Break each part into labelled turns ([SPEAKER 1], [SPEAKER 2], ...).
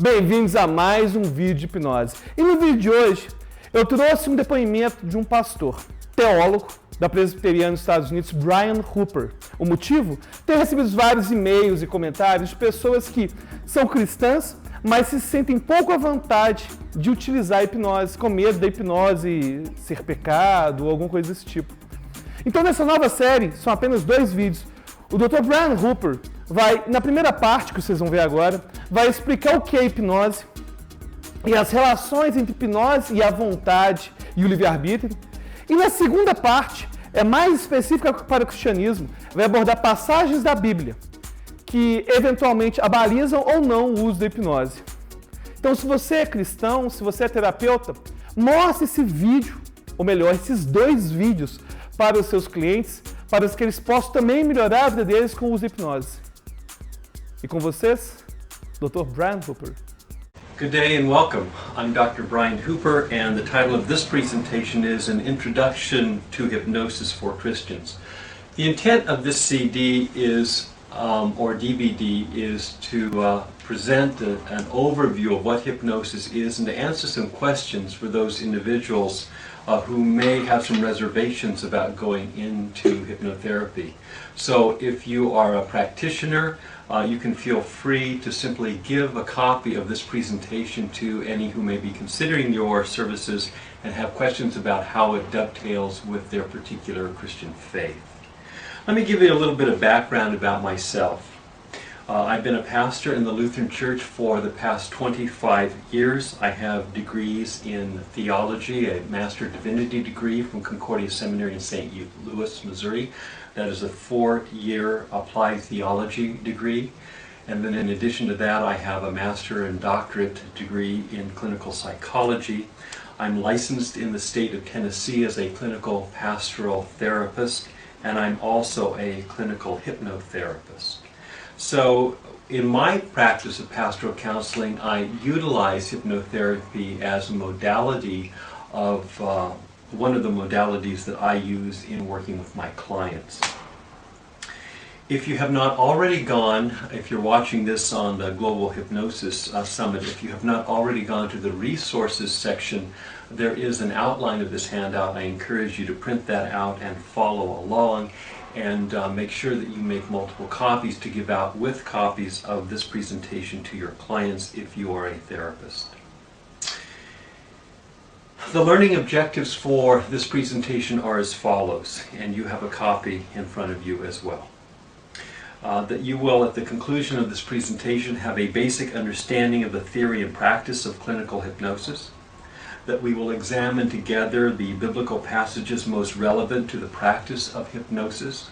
[SPEAKER 1] Bem-vindos a mais um vídeo de hipnose. E no vídeo de hoje, eu trouxe um depoimento de um pastor, teólogo da Presbiteriana dos Estados Unidos, Brian Hooper. O motivo? Tenho recebido vários e-mails e comentários de pessoas que são cristãs, mas se sentem pouco à vontade de utilizar a hipnose, com medo da hipnose ser pecado ou alguma coisa desse tipo. Então, nessa nova série, são apenas 2 vídeos. O Dr. Brian Hooper vai, na primeira parte que vocês vão ver agora, vai explicar o que é hipnose e as relações entre hipnose e a vontade e o livre-arbítrio. E na segunda parte, é mais específica para o cristianismo, vai abordar passagens da Bíblia que eventualmente abalizam ou não o uso da hipnose. Então, se você é cristão, se você é terapeuta, mostre esse vídeo, ou melhor, esses 2 vídeos para os seus clientes, para que eles possam também melhorar a vida deles com o uso da hipnose. E com vocês, Dr. Brian Hooper.
[SPEAKER 2] Good day and welcome. I'm Dr. Brian Hooper, and the title of this presentation is An Introduction to Hypnosis for Christians. The intent of this CD is, or DVD, is to present an overview of what hypnosis is and to answer some questions for those individuals who may have some reservations about going into hypnotherapy. So if you are a practitioner, you can feel free to simply give a copy of this presentation to any who may be considering your services and have questions about how it dovetails with their particular Christian faith. Let me give you a little bit of background about myself. I've been a pastor in the Lutheran Church for the past 25 years. I have degrees in theology, a Master of Divinity degree from Concordia Seminary in St. Louis, Missouri. That is a 4-year applied theology degree. And then in addition to that, I have a Master and Doctorate degree in clinical psychology. I'm licensed in the state of Tennessee as a clinical pastoral therapist, and I'm also a clinical hypnotherapist. So in my practice of pastoral counseling, I utilize hypnotherapy as a modality of one of the modalities that I use in working with my clients. If you have not already gone, if you're watching this on the Global Hypnosis Summit, if you have not already gone to the resources section, there is an outline of this handout. I encourage you to print that out and follow along, and make sure that you make multiple copies to give out with copies of this presentation to your clients if you are a therapist. The learning objectives for this presentation are as follows, and you have a copy in front of you as well. That you will, at the conclusion of this presentation, have a basic understanding of the theory and practice of clinical hypnosis. That we will examine together the biblical passages most relevant to the practice of hypnosis.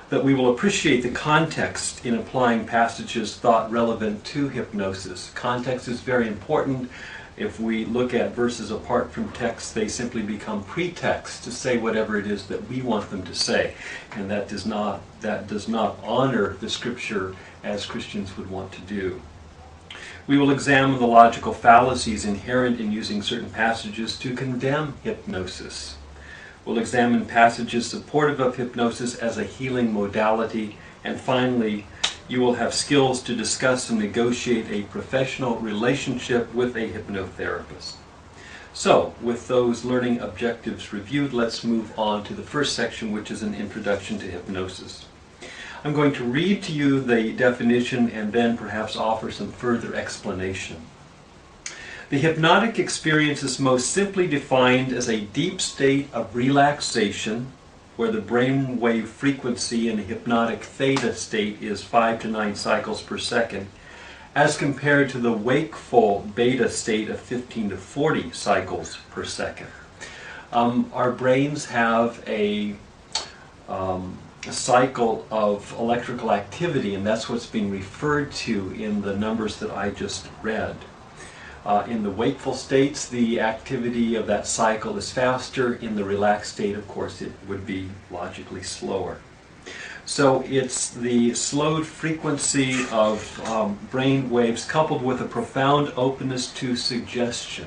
[SPEAKER 2] That we will appreciate the context in applying passages thought relevant to hypnosis. Context is very important. If we look at verses apart from text, they simply become pretext to say whatever it is that we want them to say. And that does not honor the Scripture as Christians would want to do. We will examine the logical fallacies inherent in using certain passages to condemn hypnosis. We'll examine passages supportive of hypnosis as a healing modality. And finally, you will have skills to discuss and negotiate a professional relationship with a hypnotherapist. So, with those learning objectives reviewed, let's move on to the first section, which is an introduction to hypnosis. I'm going to read to you the definition and then perhaps offer some further explanation. The hypnotic experience is most simply defined as a deep state of relaxation where the brainwave frequency in a hypnotic theta state is 5 to 9 cycles per second as compared to the wakeful beta state of 15 to 40 cycles per second. Our brains have a cycle of electrical activity, and that's what's being referred to in the numbers that I just read. In the wakeful states, the activity of that cycle is faster. In the relaxed state, of course, it would be logically slower. So it's the slowed frequency of brain waves coupled with a profound openness to suggestion.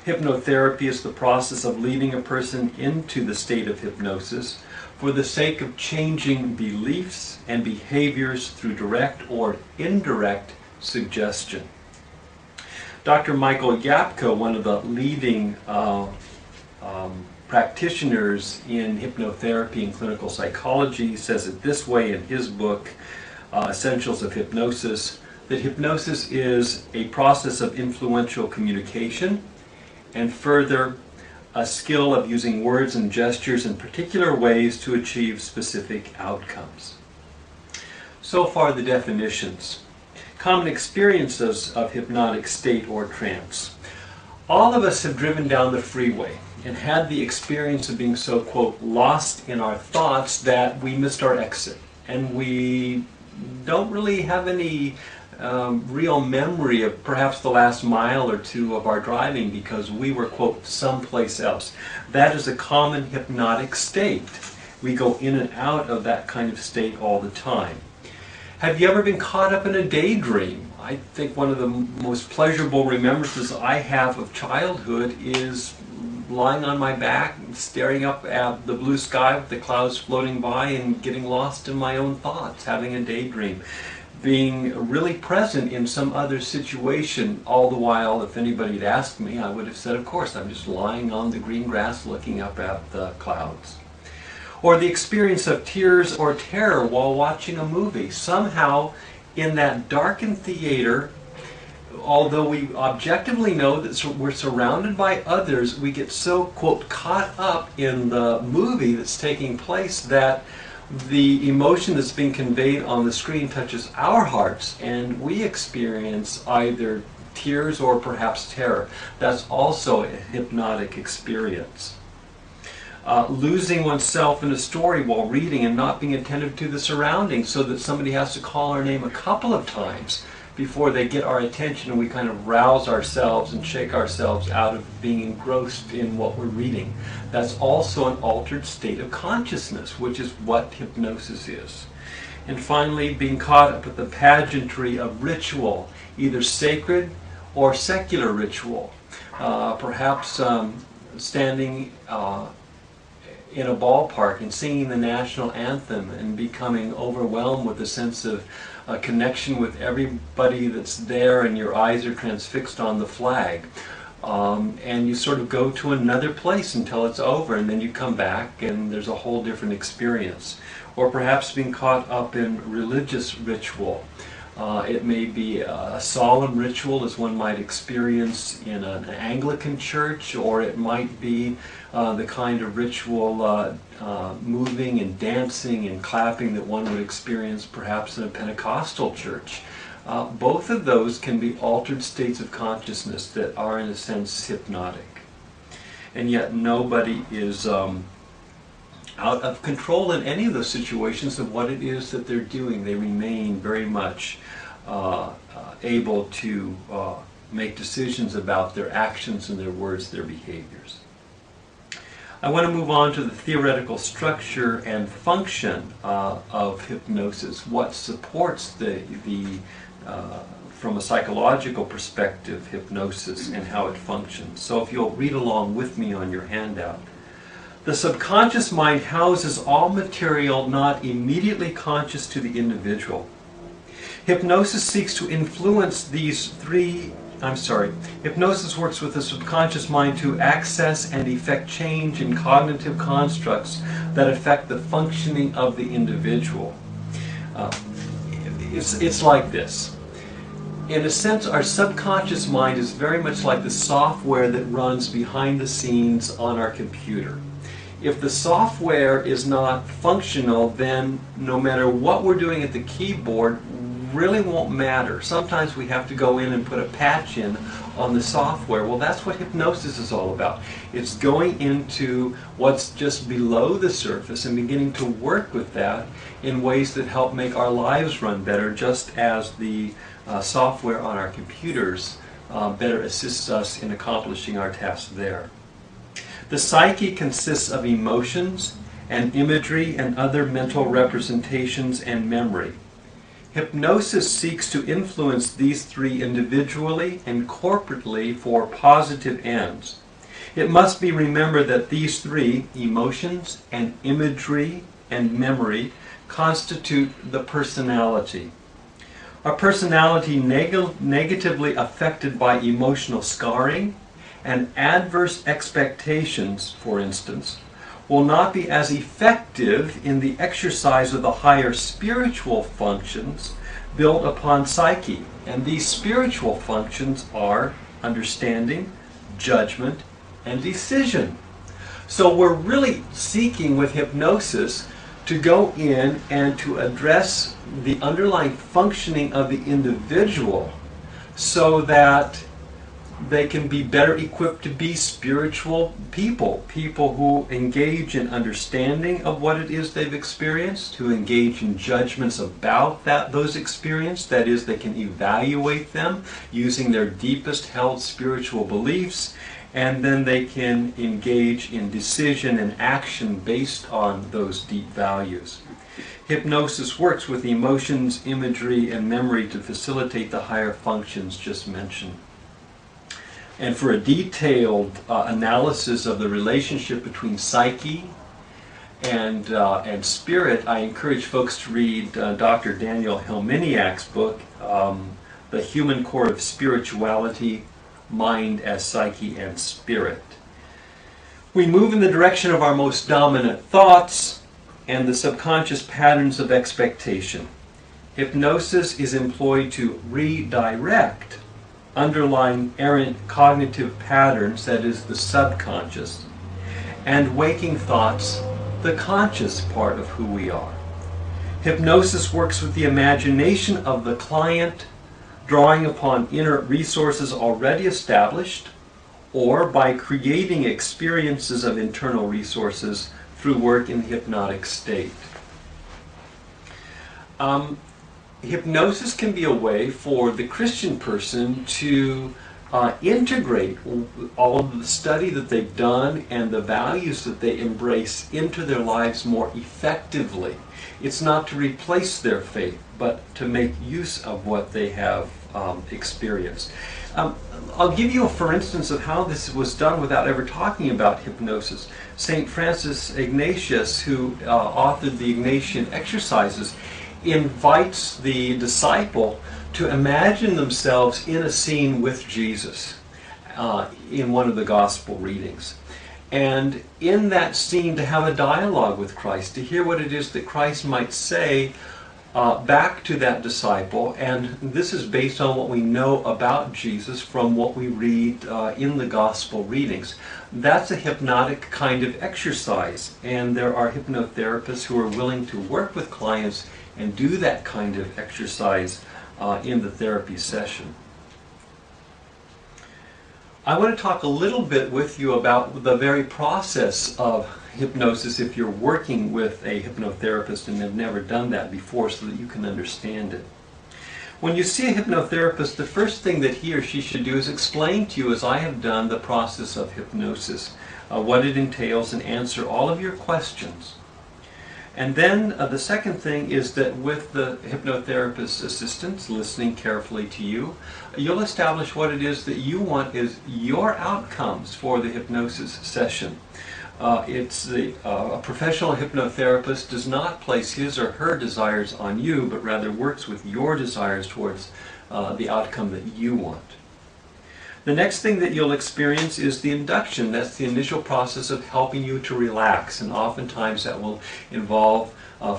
[SPEAKER 2] Hypnotherapy is the process of leading a person into the state of hypnosis for the sake of changing beliefs and behaviors through direct or indirect suggestion. Dr. Michael Yapko, one of the leading practitioners in hypnotherapy and clinical psychology, says it this way in his book, Essentials of Hypnosis, that hypnosis is a process of influential communication, and further, a skill of using words and gestures in particular ways to achieve specific outcomes. So far, the definitions. Common experiences of hypnotic state or trance. All of us have driven down the freeway and had the experience of being so, quote, lost in our thoughts that we missed our exit. And we don't really have any real memory of perhaps the last mile or two of our driving because we were, quote, someplace else. That is a common hypnotic state. We go in and out of that kind of state all the time. Have you ever been caught up in a daydream? I think one of the most pleasurable remembrances I have of childhood is lying on my back, staring up at the blue sky with the clouds floating by and getting lost in my own thoughts, having a daydream. Being really present in some other situation, all the while, if anybody had asked me, I would have said, of course, I'm just lying on the green grass looking up at the clouds. Or the experience of tears or terror while watching a movie. Somehow, in that darkened theater, although we objectively know that we're surrounded by others, we get so, quote, caught up in the movie that's taking place that the emotion that's being conveyed on the screen touches our hearts, and we experience either tears or perhaps terror. That's also a hypnotic experience. Losing oneself in a story while reading and not being attentive to the surroundings, so that somebody has to call our name a couple of times before they get our attention and we kind of rouse ourselves and shake ourselves out of being engrossed in what we're reading. That's also an altered state of consciousness, which is what hypnosis is. And finally, being caught up with the pageantry of ritual, either sacred or secular ritual. Perhaps standing in a ballpark and singing the national anthem and becoming overwhelmed with a sense of connection with everybody that's there, and your eyes are transfixed on the flag. And you sort of go to another place until it's over, and then you come back and there's a whole different experience. Or perhaps being caught up in religious ritual. It may be a solemn ritual, as one might experience in an Anglican church, or it might be the kind of ritual moving and dancing and clapping that one would experience perhaps in a Pentecostal church. Both of those can be altered states of consciousness that are, in a sense, hypnotic. And yet nobody is out of control in any of those situations of what it is that they're doing. They remain very much able to make decisions about their actions and their words, their behaviors. I want to move on to the theoretical structure and function of hypnosis, what supports from a psychological perspective, hypnosis and how it functions. So if you'll read along with me on your handout. The subconscious mind houses all material not immediately conscious to the individual. Hypnosis seeks to influence Hypnosis works with the subconscious mind to access and effect change in cognitive constructs that affect the functioning of the individual. It's like this. In a sense, our subconscious mind is very much like the software that runs behind the scenes on our computer. If the software is not functional, then no matter what we're doing at the keyboard really won't matter. Sometimes we have to go in and put a patch in on the software. Well, that's what hypnosis is all about. It's going into what's just below the surface and beginning to work with that in ways that help make our lives run better, just as the software on our computers better assists us in accomplishing our tasks there. The psyche consists of emotions and imagery and other mental representations and memory. Hypnosis seeks to influence these three individually and corporately for positive ends. It must be remembered that these three, emotions and imagery and memory, constitute the personality. A personality negatively affected by emotional scarring and adverse expectations, for instance, will not be as effective in the exercise of the higher spiritual functions built upon psyche. And these spiritual functions are understanding, judgment, and decision. So we're really seeking with hypnosis to go in and to address the underlying functioning of the individual so that they can be better equipped to be spiritual people who engage in understanding of what it is they've experienced, who engage in judgments about those experiences. That is, they can evaluate them using their deepest held spiritual beliefs, and then they can engage in decision and action based on those deep values. Hypnosis works with emotions, imagery, and memory to facilitate the higher functions just mentioned. And for a detailed analysis of the relationship between psyche and spirit, I encourage folks to read Dr. Daniel Helminiak's book, The Human Core of Spirituality, Mind as Psyche and Spirit. We move in the direction of our most dominant thoughts and the subconscious patterns of expectation. Hypnosis is employed to redirect underlying errant cognitive patterns, that is the subconscious, and waking thoughts, the conscious part of who we are. Hypnosis works with the imagination of the client, drawing upon inner resources already established, or by creating experiences of internal resources through work in the hypnotic state. Hypnosis can be a way for the Christian person to integrate all of the study that they've done and the values that they embrace into their lives more effectively. It's not to replace their faith, but to make use of what they have experienced. I'll give you for instance of how this was done without ever talking about hypnosis. St. Francis Ignatius, who authored the Ignatian exercises, invites the disciple to imagine themselves in a scene with Jesus in one of the gospel readings. And in that scene to have a dialogue with Christ, to hear what it is that Christ might say back to that disciple. And this is based on what we know about Jesus from what we read in the gospel readings. That's a hypnotic kind of exercise, and there are hypnotherapists who are willing to work with clients and do that kind of exercise in the therapy session. I want to talk a little bit with you about the very process of hypnosis if you're working with a hypnotherapist and have never done that before, so that you can understand it. When you see a hypnotherapist, the first thing that he or she should do is explain to you, as I have done, the process of hypnosis, what it entails, and answer all of your questions. And then the second thing is that with the hypnotherapist's assistance, listening carefully to you, you'll establish what it is that you want is your outcomes for the hypnosis session. A professional hypnotherapist does not place his or her desires on you, but rather works with your desires towards the outcome that you want. The next thing that you'll experience is the induction. That's the initial process of helping you to relax, and oftentimes that will involve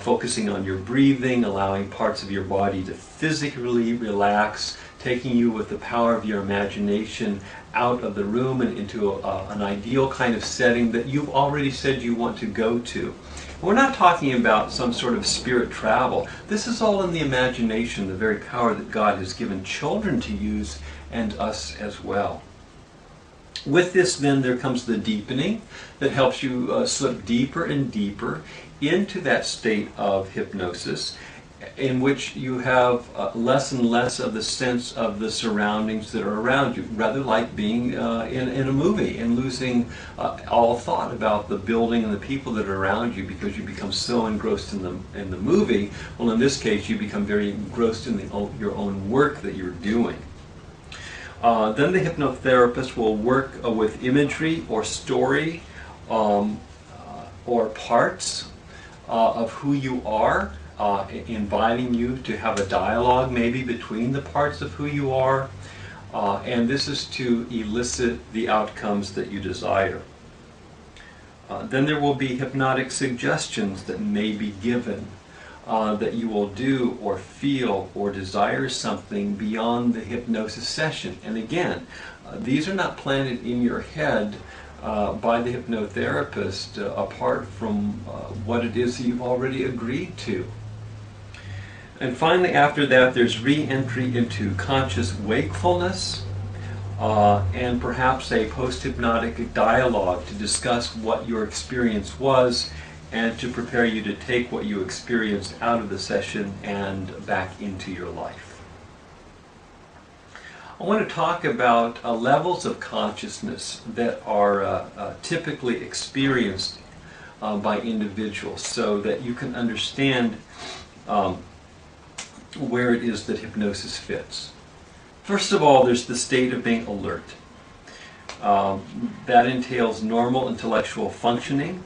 [SPEAKER 2] focusing on your breathing, allowing parts of your body to physically relax, taking you with the power of your imagination out of the room and into an ideal kind of setting that you've already said you want to go to. We're not talking about some sort of spirit travel. This is all in the imagination, the very power that God has given children to use, and us as well. With this then there comes the deepening that helps you slip deeper and deeper into that state of hypnosis, in which you have less and less of the sense of the surroundings that are around you, rather like being in a movie and losing all thought about the building and the people that are around you, because you become so engrossed in the movie. Well, in this case, you become very engrossed in your own work that you're doing. Then the hypnotherapist will work with imagery or story or parts of who you are inviting you to have a dialogue maybe between the parts of who you are, and this is to elicit the outcomes that you desire. Then there will be hypnotic suggestions that may be given that you will do or feel or desire something beyond the hypnosis session. And again, these are not planted in your head by the hypnotherapist apart from what it is that you've already agreed to. And finally, after that, there's re-entry into conscious wakefulness and perhaps a post-hypnotic dialogue to discuss what your experience was and to prepare you to take what you experienced out of the session and back into your life. I want to talk about levels of consciousness that are typically experienced by individuals so that you can understand where it is that hypnosis fits. First of all, there's the state of being alert. That entails normal intellectual functioning,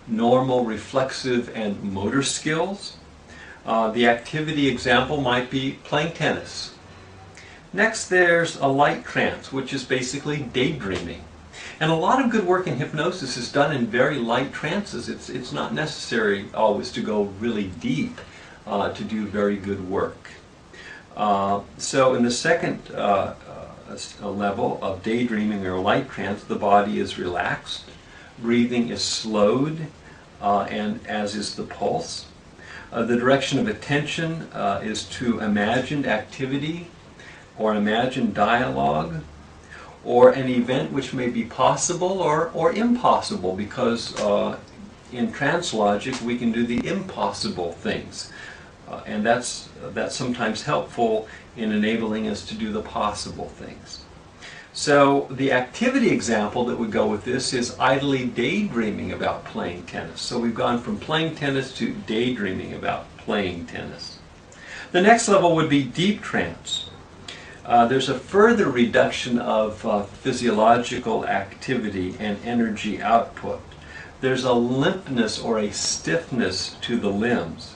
[SPEAKER 2] normal reflexive and motor skills. The activity example might be playing tennis. Next, there's a light trance, which is basically daydreaming. And a lot of good work in hypnosis is done in very light trances. It's not necessary always to go really deep to do very good work. So in the second level of daydreaming or light trance, the body is relaxed, breathing is slowed, and as is the pulse. The direction of attention is to imagined activity or imagined dialogue or an event which may be possible or impossible, because in trance logic we can do the impossible things. And that's sometimes helpful in enabling us to do the possible things. So the activity example that would go with this is idly daydreaming about playing tennis. So we've gone from playing tennis to daydreaming about playing tennis. The next level would be deep trance. There's a further reduction of physiological activity and energy output. There's a limpness or a stiffness to the limbs.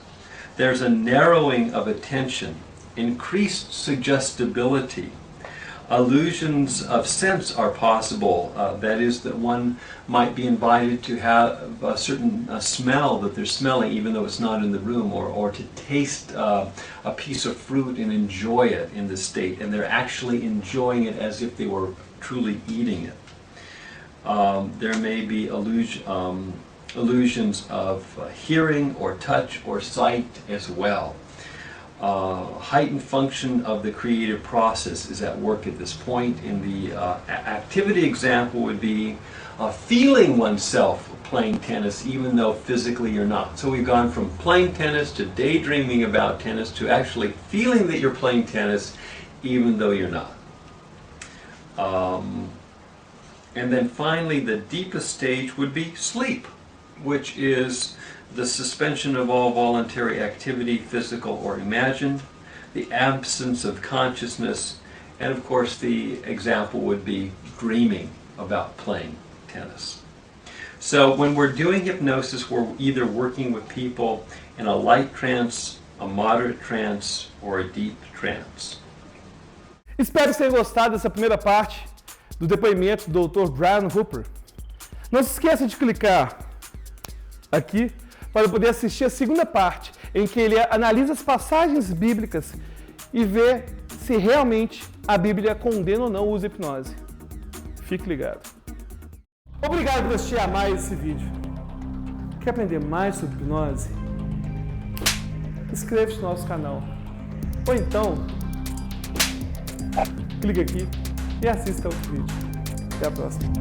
[SPEAKER 2] There's a narrowing of attention, increased suggestibility. Illusions of sense are possible. That is, that one might be invited to have a certain smell that they're smelling even though it's not in the room, or to taste a piece of fruit and enjoy it in this state, and they're actually enjoying it as if they were truly eating it. There may be illusions of hearing or touch or sight as well. Heightened function of the creative process is at work at this point. In the activity example would be feeling oneself playing tennis even though physically you're not. So we've gone from playing tennis to daydreaming about tennis to actually feeling that you're playing tennis even though you're not. And then finally, the deepest stage would be sleep, which is the suspension of all voluntary activity, physical or imagined, the absence of consciousness, and of course the example would be dreaming about playing tennis. So when we're doing hypnosis, we're either working with people in a light trance, a moderate trance, or a deep trance.
[SPEAKER 1] Espero que tenham gostado dessa primeira parte do depoimento do Dr. Brian Hooper. Não se esqueça de clicar aqui para poder assistir a segunda parte, em que ele analisa as passagens bíblicas e vê se realmente a Bíblia condena ou não o uso de hipnose. Fique ligado. Obrigado por assistir a mais esse vídeo. Quer aprender mais sobre hipnose? Inscreva-se no nosso canal. Ou então, clique aqui e assista outro vídeo. Até a próxima.